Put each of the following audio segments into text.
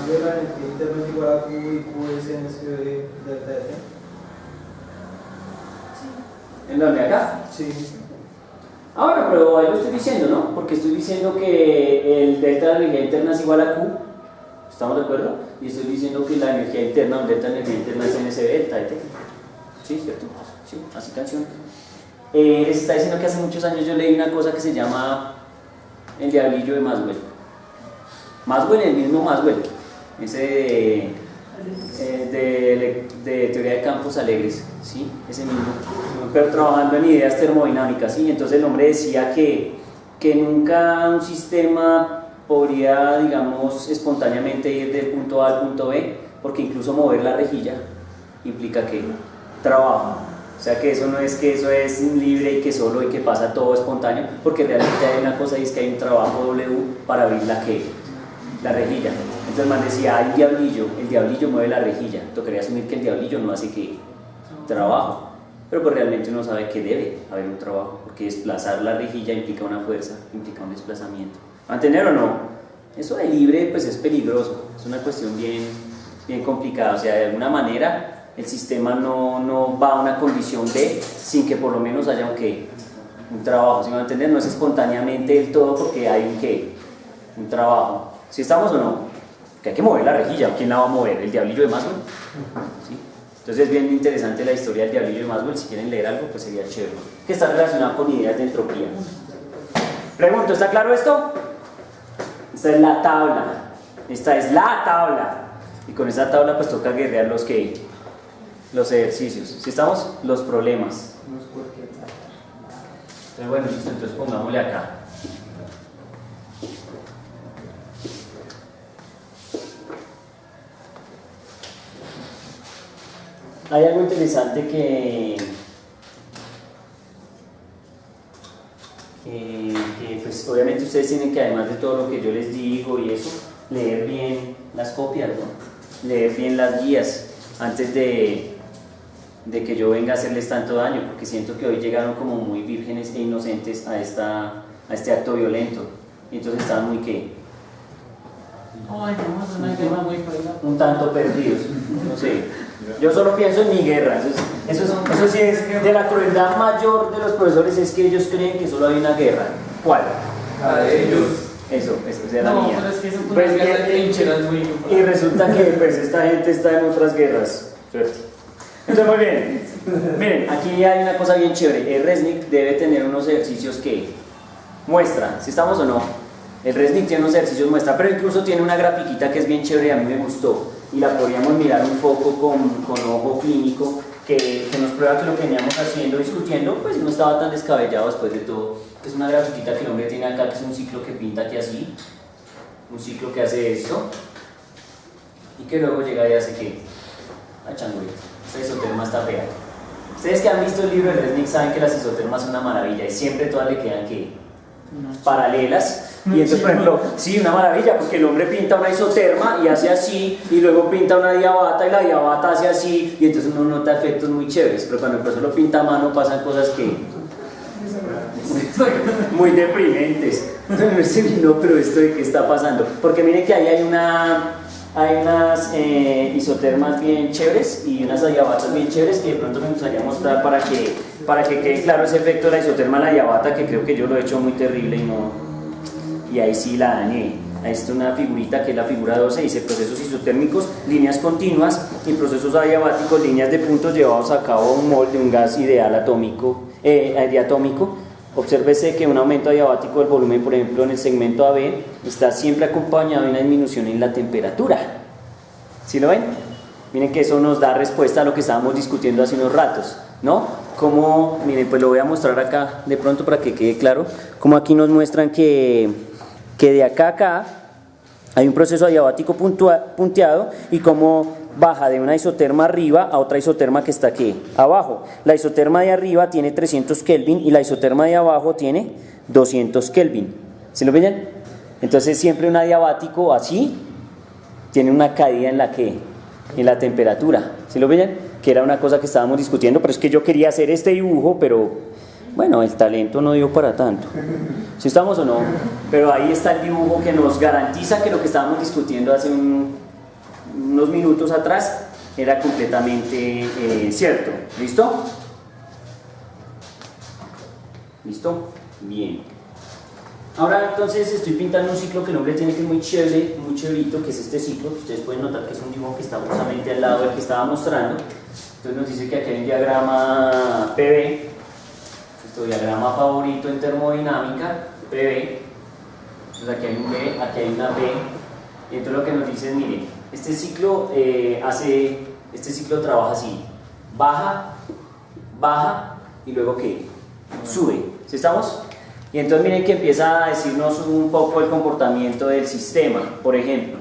de la energía interna es igual a Q y Q es NSV delta de T. Sí. ¿En dónde? ¿Acá? Sí. Ahora, pero ahí lo estoy diciendo, ¿no? Porque estoy diciendo que el delta de la energía interna es igual a Q. ¿Estamos de acuerdo? Y estoy diciendo que la energía interna, un delta de energía interna es NSV delta de T. ¿Sí? ¿Cierto? Sí, así canción. Les está diciendo que hace muchos años yo leí una cosa que se llama el diablillo de Maxwell. Maxwell, el mismo Maxwell, ese de teoría de campos alegres, ¿sí? Ese mismo, pero trabajando en ideas termodinámicas, ¿sí? Entonces el hombre decía que nunca un sistema podría, digamos, espontáneamente ir del punto A al punto B, porque incluso mover la rejilla implica que trabajo. O sea que eso no es que eso es libre y que solo y que pasa todo espontáneo, porque realmente hay una cosa y es que hay un trabajo W para abrir la rejilla. Entonces el man decía, hay un diablillo, el diablillo mueve la rejilla. Tocaría asumir que el diablillo no hace que trabajo, pero pues realmente uno sabe que debe haber un trabajo, porque desplazar la rejilla implica una fuerza, implica un desplazamiento. ¿Mantener o no? Eso de libre pues es peligroso, es una cuestión bien complicada, o sea, de alguna manera el sistema no va a una condición D sin que por lo menos haya un trabajo, ¿sí me va a entender? No es espontáneamente del todo porque hay un trabajo. ¿Sí estamos o no? Que hay que mover la rejilla, ¿quién la va a mover? ¿El diablillo de Maxwell? ¿Sí? Entonces es bien interesante la historia del diablillo de Maxwell, si quieren leer algo pues sería chévere, que está relacionado con ideas de entropía. Pregunto, ¿está claro esto? Esta es la tabla, y con esa tabla pues toca guerrear los ejercicios. ¿Sí estamos? Los problemas. Entonces, bueno, listo, entonces pongámosle acá. Hay algo interesante que pues obviamente ustedes tienen que, además de todo lo que yo les digo y eso, leer bien las copias, ¿no? Leer bien las guías antes de que yo venga a hacerles tanto daño, porque siento que hoy llegaron como muy vírgenes e inocentes a este acto violento, y entonces están muy un tanto perdidos, no sé. Yo solo pienso en mi guerra, eso sí es de la crueldad mayor de los profesores, es que ellos creen que solo hay una guerra. ¿Cuál? La de ellos. Eso es la mía. Pero es que eso fue Pues, una guerra de trincheras muy... y resulta que pues esta gente está en otras guerras. Suerte. Entonces, muy bien. Miren, aquí hay una cosa bien chévere. El Resnick debe tener unos ejercicios que muestran, si estamos o no. El Resnick tiene unos ejercicios muestra, pero incluso tiene una grafiquita que es bien chévere, a mí me gustó. Y la podríamos mirar un poco con ojo clínico, que nos prueba que lo que veníamos haciendo, discutiendo, pues no estaba tan descabellado después de todo. Es una grafiquita que el hombre tiene acá, que es un ciclo que pinta aquí así, un ciclo que hace esto, y que luego llega y hace que la changurita. Esta isoterma está fea. Ustedes que han visto el libro de Resnick saben que las isotermas son una maravilla y siempre todas le quedan paralelas. Y entonces, por ejemplo, sí, una maravilla, porque el hombre pinta una isoterma y hace así, y luego pinta una diabata y la diabata hace así, y entonces uno nota efectos muy chéveres, pero cuando el profesor lo pinta a mano pasan cosas que muy deprimentes. No, pero esto de qué está pasando, porque miren que ahí hay unas isotermas bien chéveres y unas diabatas bien chéveres que de pronto me gustaría mostrar para que quede claro ese efecto de la isoterma a la diabata, que creo que yo lo he hecho muy terrible y ahí sí la dañé. Ahí está una figurita que es la figura 12, dice procesos isotérmicos, líneas continuas, y procesos adiabáticos, líneas de puntos llevados a cabo un molde, un gas ideal diatómico. Obsérvese que un aumento adiabático del volumen, por ejemplo en el segmento AB, está siempre acompañado de una disminución en la temperatura. ¿Sí lo ven? Miren que eso nos da respuesta a lo que estábamos discutiendo hace unos ratos, ¿no? Como, miren, pues lo voy a mostrar acá de pronto para que quede claro, como aquí nos muestran que de acá a acá hay un proceso adiabático punteado y como baja de una isoterma arriba a otra isoterma que está aquí abajo. La isoterma de arriba tiene 300 Kelvin y la isoterma de abajo tiene 200 Kelvin. ¿Se lo ven? Entonces siempre un adiabático así tiene una caída en la temperatura. ¿Se lo ven? Que era una cosa que estábamos discutiendo, pero es que yo quería hacer este dibujo, pero bueno, el talento no dio para tanto. ¿Sí estamos o no? Pero ahí está el dibujo que nos garantiza que lo que estábamos discutiendo hace unos minutos atrás era completamente cierto. ¿Listo? ¿Listo? Bien. Ahora entonces estoy pintando un ciclo que el nombre tiene que es muy chévere, muy chéverito, que es este ciclo. Ustedes pueden notar que es un dibujo que está justamente al lado del que estaba mostrando. Entonces nos dice que aquí hay un diagrama PV, nuestro diagrama favorito en termodinámica, PV. Entonces aquí hay un B, aquí hay una B. Y entonces lo que nos dice es, miren, este ciclo trabaja así, baja, baja y luego ¿qué? Sube. ¿Sí estamos? Y entonces miren que empieza a decirnos un poco el comportamiento del sistema. Por ejemplo,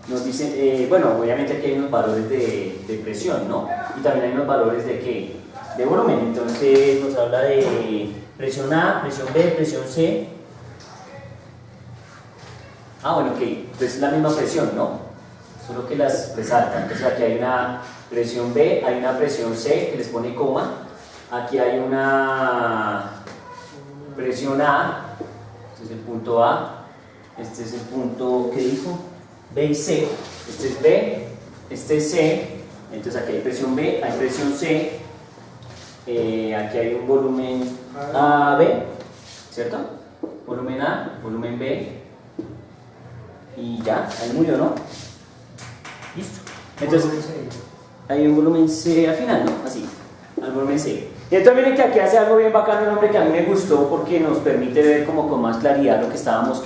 nos dice, bueno, obviamente aquí hay unos valores de presión, ¿no? Y también hay unos valores de ¿qué? De volumen. Entonces nos habla de presión A, presión B, presión C. Ah, bueno, ok, pues es la misma presión, ¿no? Solo que las resalta. Entonces aquí hay una presión B, hay una presión C que les pone coma. Aquí hay una presión A, este es el punto A, este es el punto, ¿qué dijo? B y C, este es B, este es C, entonces aquí hay presión B, hay presión C, aquí hay un volumen AB, ¿cierto? Volumen A, volumen B, y ya, ahí murió, ¿no? Listo. Entonces, hay un volumen C al final, ¿no? Así, al volumen C. Y entonces miren que aquí hace algo bien bacano el nombre que a mí me gustó porque nos permite ver como con más claridad lo que estábamos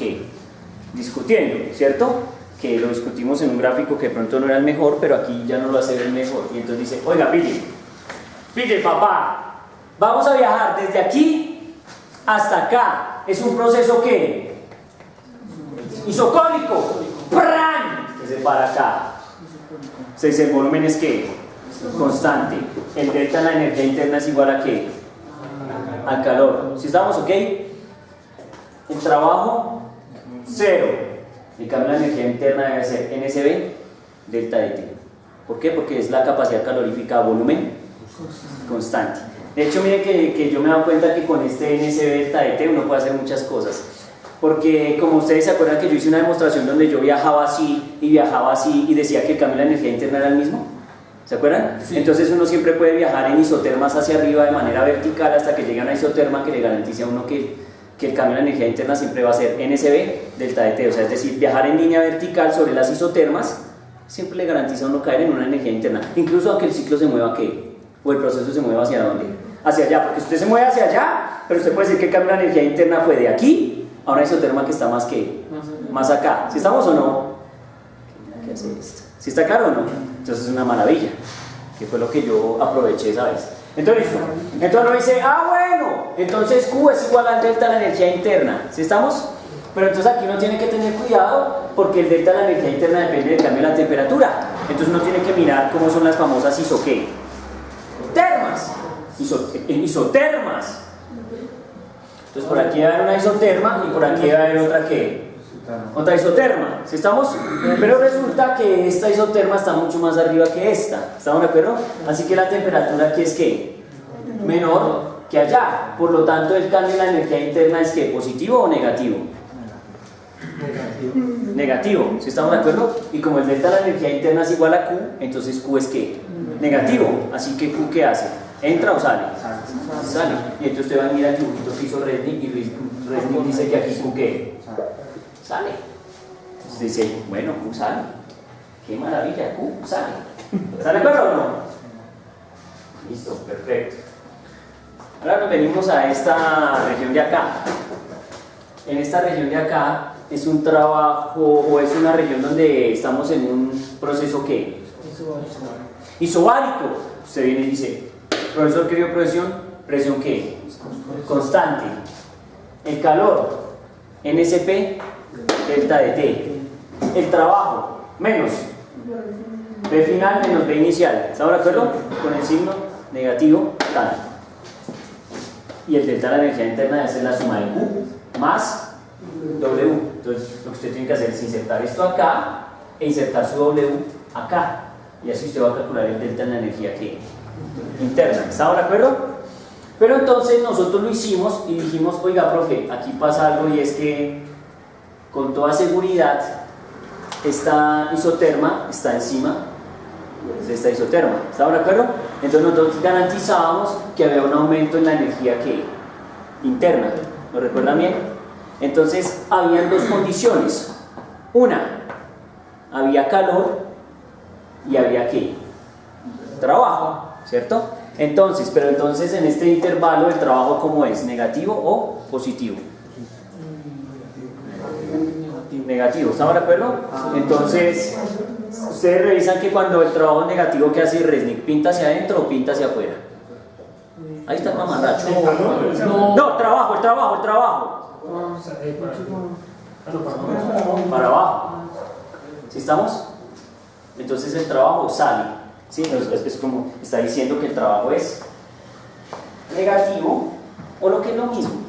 discutiendo, ¿cierto? Que lo discutimos en un gráfico que de pronto no era el mejor, pero aquí ya no lo hace ver mejor. Y entonces dice, oiga, pille papá, vamos a viajar desde aquí hasta acá. Es un proceso que isocónico, ¡pran! Que se para acá. Se dice, el volumen es que constante. El delta en la energía interna es igual a ¿qué? Al calor. ¿Sí estamos ok? El trabajo, 0. En cambio la energía interna debe ser NSB delta de T. ¿Por qué? Porque es la capacidad calorífica a volumen constante. De hecho, miren que yo me he dado cuenta que con este NSB delta de T uno puede hacer muchas cosas. Porque como ustedes se acuerdan que yo hice una demostración donde yo viajaba así y decía que el cambio de la energía interna era el mismo. ¿Se acuerdan? Sí. Entonces uno siempre puede viajar en isotermas hacia arriba de manera vertical hasta que llegue a una isoterma que le garantice a uno que el cambio de la energía interna siempre va a ser NSB delta de T. O sea, es decir, viajar en línea vertical sobre las isotermas siempre le garantiza a uno caer en una energía interna. Incluso aunque el ciclo se mueva ¿qué? O el proceso se mueva ¿hacia dónde? Hacia allá, porque si usted se mueve hacia allá, pero usted puede decir que el cambio de la energía interna fue de aquí a una isoterma que está más acá. ¿Sí estamos o no? ¿Qué hace esto? ¿Sí está claro o no? Entonces es una maravilla, que fue lo que yo aproveché esa vez. Entonces uno dice, bueno, entonces Q es igual al delta de la energía interna. ¿Sí estamos? Pero entonces aquí uno tiene que tener cuidado porque el delta de la energía interna depende del cambio de la temperatura. Entonces uno tiene que mirar cómo son las famosas isotermas. Isotermas. Entonces por aquí va a haber una isoterma y por aquí va a haber otra ¿qué? Otra isoterma, ¿sí estamos? Pero resulta que esta isoterma está mucho más arriba que esta, ¿estamos de acuerdo? Así que la temperatura aquí es ¿qué? Menor que allá, por lo tanto el cambio en la energía interna es ¿qué? ¿Positivo o negativo? Negativo, ¿sí estamos de acuerdo? Y como el delta de la energía interna es igual a Q, entonces Q es ¿qué? Negativo, así que Q ¿qué hace? ¿Entra o sale? Sale. Y entonces usted va a mirar el dibujito que hizo Resnick y Resnick dice que aquí Q ¿qué? Sale. Entonces dice, bueno, Q sale. Qué maravilla, Q sale. ¿Está de acuerdo o no? Listo, perfecto. Ahora nos venimos a esta región de acá. En esta región de acá es un trabajo o es una región donde estamos en un proceso ¿qué? Isobárico. Usted viene y dice, profesor, ¿qué dio presión? ¿Presión qué? Constante. El calor, NSP delta de T. El trabajo, menos B final menos B inicial. ¿Estamos de acuerdo? Con el signo negativo tal. Y el delta de la energía interna debe ser la suma de Q más W. Entonces lo que usted tiene que hacer es insertar esto acá e insertar su W acá. Y así usted va a calcular el delta de la energía que interna. ¿Estamos de acuerdo? Pero entonces nosotros lo hicimos y dijimos, oiga, profe, aquí pasa algo y es que con toda seguridad esta isoterma está encima de esta isoterma. ¿Estamos de acuerdo? Entonces nosotros garantizábamos que había un aumento en la energía interna. ¿Lo recuerdan bien? Entonces habían dos condiciones. Una, había calor y había ¿qué? Trabajo, ¿cierto? Entonces, pero entonces en este intervalo el trabajo ¿cómo es? ¿Negativo o positivo? Negativo, ¿estamos de acuerdo? Entonces, ustedes revisan que cuando el trabajo es negativo, ¿qué hace Resnick? ¿Pinta hacia adentro o pinta hacia afuera? Ahí está el mamarracho. No, trabajo, el trabajo. Para abajo. ¿Sí estamos? Entonces el trabajo sale. ¿Sí? Es como está diciendo que el trabajo es negativo o lo que es lo mismo.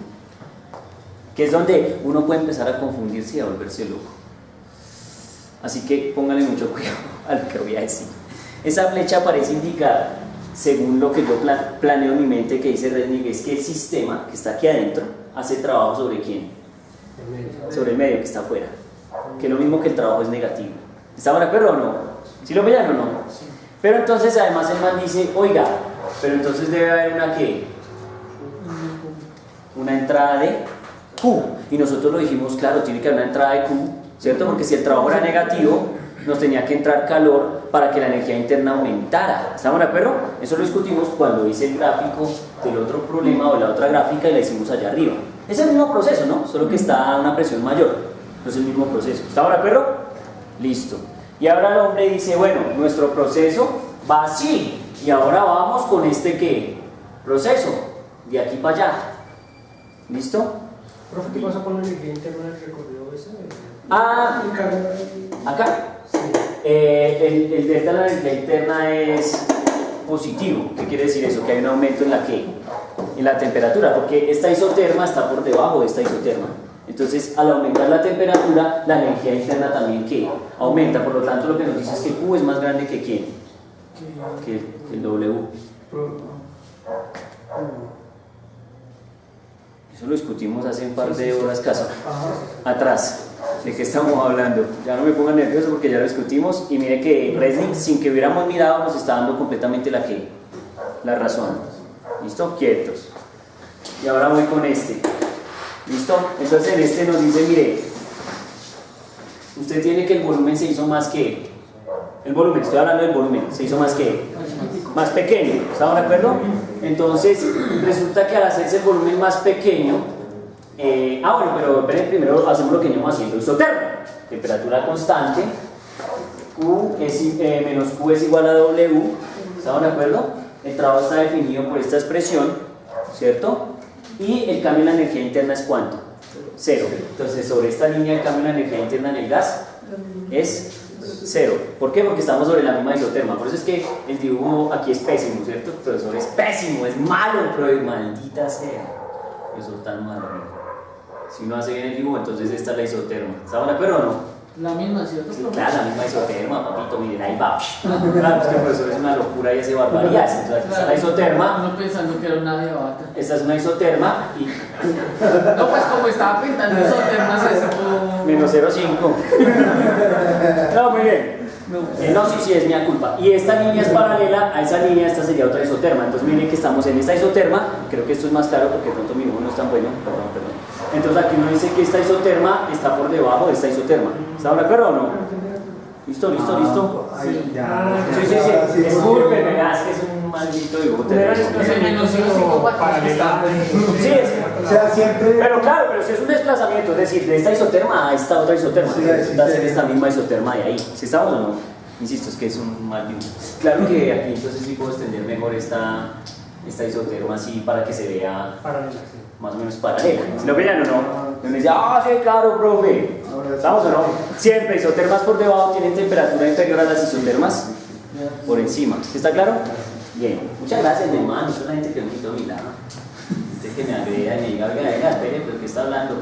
Que es donde uno puede empezar a confundirse y a volverse loco. Así que pónganle mucho cuidado a lo que voy a decir. Esa flecha parece indicar, según lo que yo planeo en mi mente, que dice Resnick, es que el sistema que está aquí adentro hace trabajo sobre quién, sobre el medio que está afuera, que es lo mismo que el trabajo es negativo. ¿Estamos de acuerdo o no? ¿Sí lo vean o no? Pero entonces además el man dice, oiga, pero entonces debe haber una ¿qué? Una entrada de Q, y nosotros lo dijimos, claro, tiene que haber una entrada de Q, ¿cierto? Porque si el trabajo era negativo, nos tenía que entrar calor para que la energía interna aumentara. ¿Estamos de acuerdo? Eso lo discutimos cuando hice el gráfico del otro problema o la otra gráfica y la hicimos allá arriba. Es el mismo proceso, ¿no? Solo que está a una presión mayor. No es el mismo proceso. ¿Estamos de acuerdo? Listo. Y ahora el hombre dice, bueno, nuestro proceso va así. Y ahora vamos con este ¿qué? Proceso. De aquí para allá. ¿Listo? Profe, ¿qué pasa con la energía interna del recorrido ese? Acá. Sí. El delta de la energía interna es positivo. ¿Qué quiere decir eso? Que hay un aumento en la ¿qué? En la temperatura, porque esta isoterma está por debajo de esta isoterma. Entonces, al aumentar la temperatura, la energía interna también ¿qué? Aumenta. Por lo tanto, lo que nos dice es que Q es más grande que ¿quién? Que el W. Eso lo discutimos hace un par de horas casi atrás. ¿De qué estamos hablando? Ya no me pongan nervioso porque ya lo discutimos. Y mire que Resnick, sin que hubiéramos mirado, nos está dando completamente la razón. ¿Listo? Quietos. Y ahora voy con este. ¿Listo? Entonces en este nos dice, mire, usted tiene que el volumen se hizo más que... El volumen, estoy hablando del volumen, se hizo más que... Más pequeño, ¿estamos de acuerdo? Entonces, resulta que al hacerse el volumen más pequeño, bueno, pero esperen, primero hacemos lo que llevamos haciendo, isotermo, temperatura constante, Q es, menos Q es igual a W, ¿estamos de acuerdo? El trabajo está definido por esta expresión, ¿cierto? Y el cambio en la energía interna es ¿cuánto? 0. Entonces, sobre esta línea el cambio en la energía interna en el gas es 0. ¿Por qué? Porque estamos sobre la misma isoterma. Por eso es que el dibujo aquí es pésimo, ¿cierto? El profesor es pésimo, es malo, pero maldita sea. Eso es tan malo. Si uno hace bien el dibujo, entonces esta es la isoterma. ¿Estamos de acuerdo o no? La misma, ¿cierto? Sí, claro, la misma isoterma, papito, miren, ahí va. Claro, es que el profesor es una locura y hace barbaridades. Entonces aquí está la isoterma. No pensando que era una diabata. Esta es una isoterma y... No, pues como estaba pintando isotermas, eso... Menos 0,5. No, muy bien. No, sí, es mi culpa. Y esta línea es paralela a esa línea, esta sería otra isoterma. Entonces miren que estamos en esta isoterma. Creo que esto es más claro porque de pronto mi dibujo no es tan bueno. Perdón. Entonces aquí uno dice que esta isoterma está por debajo de esta isoterma. ¿Estamos de acuerdo o no? ¿Listo? Sí. Sí. Disculpen, verás que es un maldito dibujo. Paralela. Sí, O sea, siempre... pero claro, pero si es un desplazamiento, es decir, de esta isoterma a esta otra isoterma, va a ser esta misma isoterma de ahí. ¿Sí estamos o no? Insisto, es que es un mal dibujo. Claro que aquí entonces sí puedo extender mejor esta isoterma así para que se vea más o menos paralela. ¿Si lo vean o no? Uno dice, sí, claro, profe. ¿Estamos o no? Siempre isotermas por debajo tienen temperatura inferior a las isotermas por encima. ¿Sí está claro? Bien. Muchas gracias, mi hermano. Esa es la gente que me quitó mi lado. Que me agreda y me diga, venga, espere, pero ¿qué está hablando?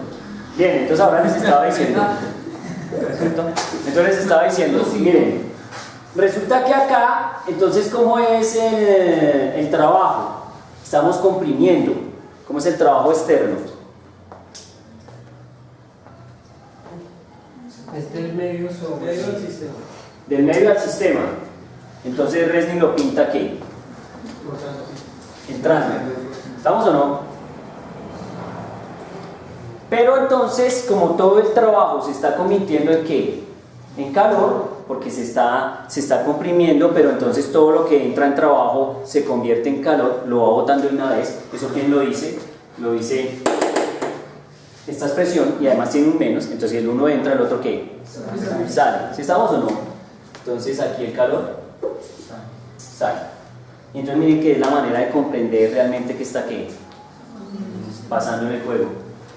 Bien, entonces ahora les estaba diciendo, miren, resulta que acá, entonces, ¿cómo es el trabajo? Estamos comprimiendo. ¿Cómo es el trabajo externo? Es del medio sobre Medio del sistema. Del medio al sistema. Entonces Resnick lo pinta ¿qué? Entrando. ¿Estamos o no? Pero entonces, como todo el trabajo se está convirtiendo en ¿qué? En calor, porque se está comprimiendo, pero entonces todo lo que entra en trabajo se convierte en calor, lo va botando de una vez. ¿Eso quién lo dice? Lo dice esta expresión, y además tiene un menos, entonces el uno entra, el otro ¿qué? Sale. ¿Sí estamos o no? Entonces aquí el calor sale. Y entonces miren que es la manera de comprender realmente que está ¿qué? Pasando en el juego.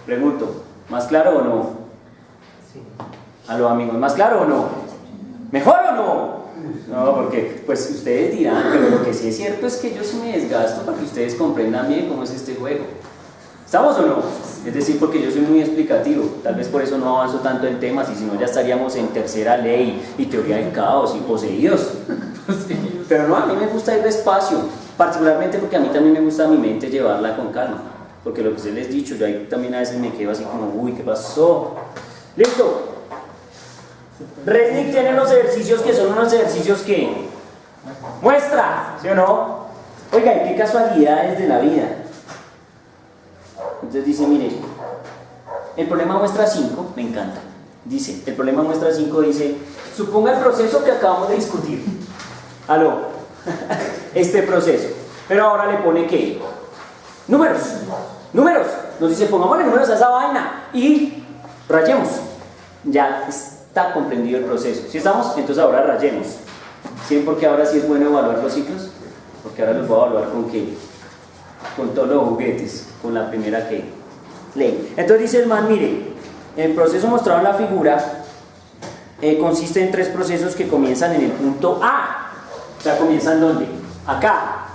Pregunto, ¿más claro o no? Sí. A los amigos, ¿más claro o no? ¿Mejor o no? No, porque pues ustedes dirán, pero lo que sí es cierto es que yo sí me desgasto para que ustedes comprendan bien cómo es este juego. ¿Estamos o no? Es decir, porque yo soy muy explicativo, tal vez por eso no avanzo tanto en temas, y si no ya estaríamos en tercera ley y teoría del caos y poseídos. Pero no, a mí me gusta ir despacio, particularmente porque a mí también me gusta a mi mente llevarla con calma, porque lo que se les he dicho, yo ahí también a veces me quedo así como, uy, ¿qué pasó? ¡Listo! Resnick tiene unos ejercicios que son unos ejercicios que muestra, ¿sí o no? Oigan, qué casualidades de la vida. Entonces dice, mire, el problema muestra 5, me encanta. Dice, el problema muestra 5 dice, suponga el proceso que acabamos de discutir. Aló, este proceso. Pero ahora le pone ¿qué? Números. Números. Nos dice, pongámosle números a esa vaina y rayemos. Ya está comprendido el proceso. ¿Sí estamos? Entonces ahora rayemos. ¿Sí? Porque ahora sí es bueno evaluar los ciclos. Porque ahora los voy a evaluar con ¿qué? Con todos los juguetes, con la primera ¿qué? Ley. Entonces dice el man, mire, el proceso mostrado en la figura consiste en 3 procesos que comienzan en el punto A. O sea, comienzan ¿dónde? Acá.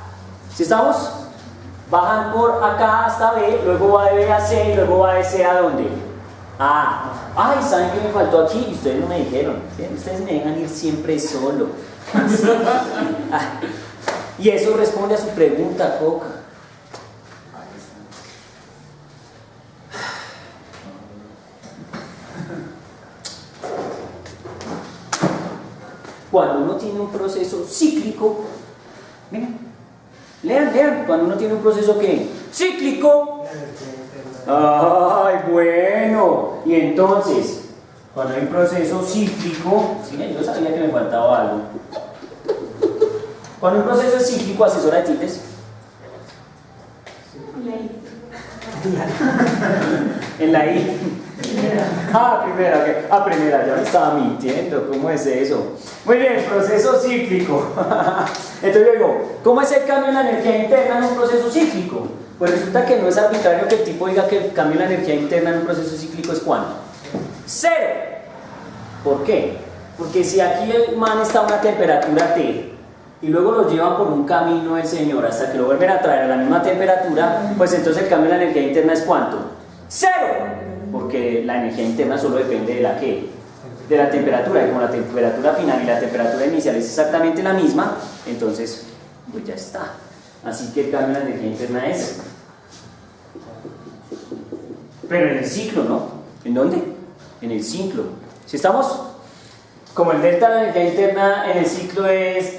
¿Sí estamos? Bajan por acá hasta B, luego va de B a C y luego va de C a ¿dónde? A. Ay, ¿saben qué me faltó aquí? Y ustedes no me dijeron. ¿Sí? Ustedes me dejan ir siempre solo. Y eso responde a su pregunta, Coca. Cuando uno tiene un proceso cíclico, miren, lean, cuando uno tiene un proceso ¿qué? Cíclico. Ay, bueno, y entonces, cuando hay un proceso cíclico, ¿sí? Yo sabía que me faltaba algo. Cuando un proceso es cíclico, asesora de tildes. En la I. Primera, okay. Primera, ya me estaba mintiendo, ¿cómo es eso? Muy bien, proceso cíclico. Entonces yo digo, ¿cómo es el cambio en la energía interna en un proceso cíclico? Pues resulta que no es arbitrario que el tipo diga que el cambio en la energía interna en un proceso cíclico es ¿cuánto? 0. ¿Por qué? Porque si aquí el man está a una temperatura T y luego lo llevan por un camino el señor hasta que lo vuelven a traer a la misma temperatura, pues entonces el cambio en la energía interna es ¿cuánto? 0. Porque la energía interna solo depende de la ¿qué? De la temperatura, y como la temperatura final y la temperatura inicial es exactamente la misma, entonces pues ya está. Así que el cambio en la energía interna es, pero en el ciclo, ¿no? ¿En dónde? En el ciclo. ¿Sí estamos? Como el delta de la energía interna en el ciclo es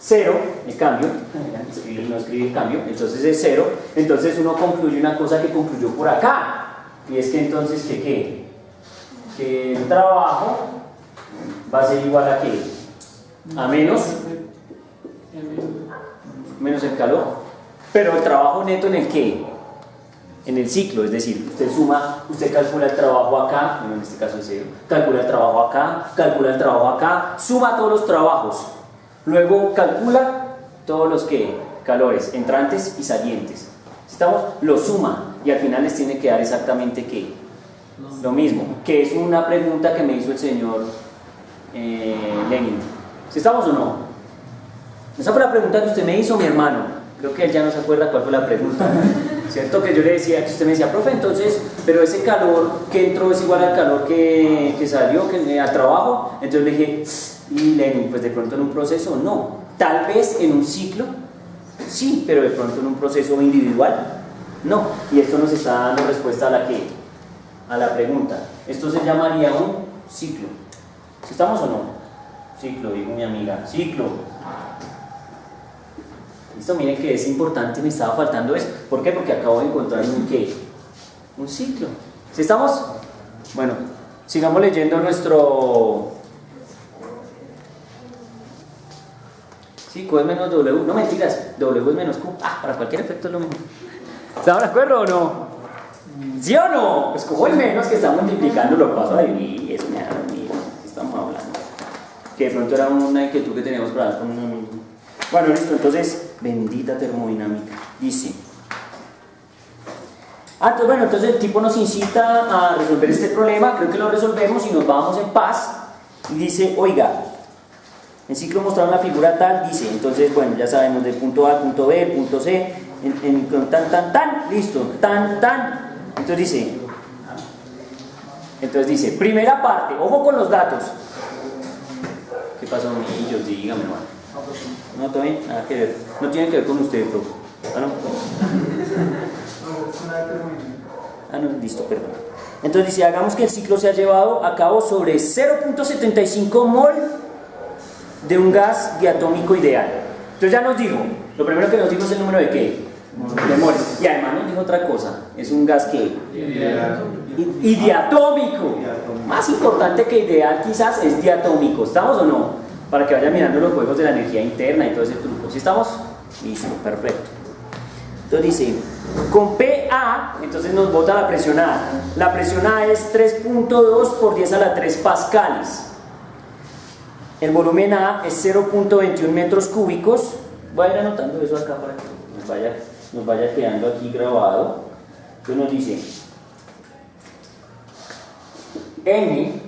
0, el cambio, no escribir el cambio, entonces es 0, entonces uno concluye una cosa que concluyó por acá, y es que entonces que el trabajo va a ser igual a ¿qué? A menos el calor, pero el trabajo neto en el ¿qué? En el ciclo, es decir, usted suma, usted calcula el trabajo acá, bueno, en este caso es 0, calcula el trabajo acá, calcula el trabajo acá, suma todos los trabajos, luego calcula todos los ¿qué? Calores entrantes y salientes. Estamos, lo suma y al final les tiene que dar exactamente ¿qué? Lo mismo, que es una pregunta que me hizo el señor Lenin. ¿Sí estamos o no? Esa fue la pregunta que usted me hizo, mi hermano. Creo que él ya no se acuerda cuál fue la pregunta. ¿Cierto? Que yo le decía, que usted me decía, profe, entonces, pero ese calor que entró es igual al calor que salió, al trabajo. Entonces le dije, y Lenin, pues de pronto en un proceso no. Tal vez en un ciclo, sí, pero de pronto en un proceso individual, no. Y esto nos está dando respuesta a la pregunta. Esto se llamaría un ciclo. ¿Estamos o no? Ciclo, dijo mi amiga. Ciclo. Listo, miren que es importante, me estaba faltando eso. ¿Por qué? Porque acabo de encontrar un qué. Un ciclo. ¿Sí estamos? Bueno, sigamos leyendo nuestro... Sí, Q es menos W. No mentiras, W es menos Q. Para cualquier efecto es lo mismo. ¿Estamos de acuerdo o no? ¿Sí o no? Pues como el menos que está multiplicando lo paso a dividir. Eso me da miedo. ¿Qué estamos hablando? Que de pronto era una inquietud que teníamos para dar con un amigo. Bueno, listo, entonces, bendita termodinámica. Dice. Entonces, bueno, entonces el tipo nos incita a resolver este problema. Creo que lo resolvemos y nos vamos en paz. Y dice, oiga, el ciclo mostrado en la figura tal, dice, entonces, bueno, ya sabemos del punto A al punto B, el punto C, tan, listo, tan. Entonces dice, primera parte, ojo con los datos. ¿Qué pasó, niños? Dígame, hermano. No, todo bien, nada que ver. No tiene que ver con usted, profe. No, listo, perdón. Entonces dice, hagamos que el ciclo sea llevado a cabo sobre 0.75 mol de un gas diatómico ideal. Entonces ya nos dijo, lo primero que nos dijo es el número de qué, de moles. Y además nos dijo otra cosa, es un gas que y diatómico. Más importante que ideal quizás es diatómico. ¿Estamos o no? Para que vayan mirando los juegos de la energía interna y todo ese truco. ¿Sí estamos? Listo, perfecto. Entonces dice, con PA, entonces nos bota la presión A. La presión A es 3.2 por 10 a la 3 pascales. El volumen A es 0.21 metros cúbicos. Voy a ir anotando eso acá para que nos vaya quedando aquí grabado. Entonces nos dice N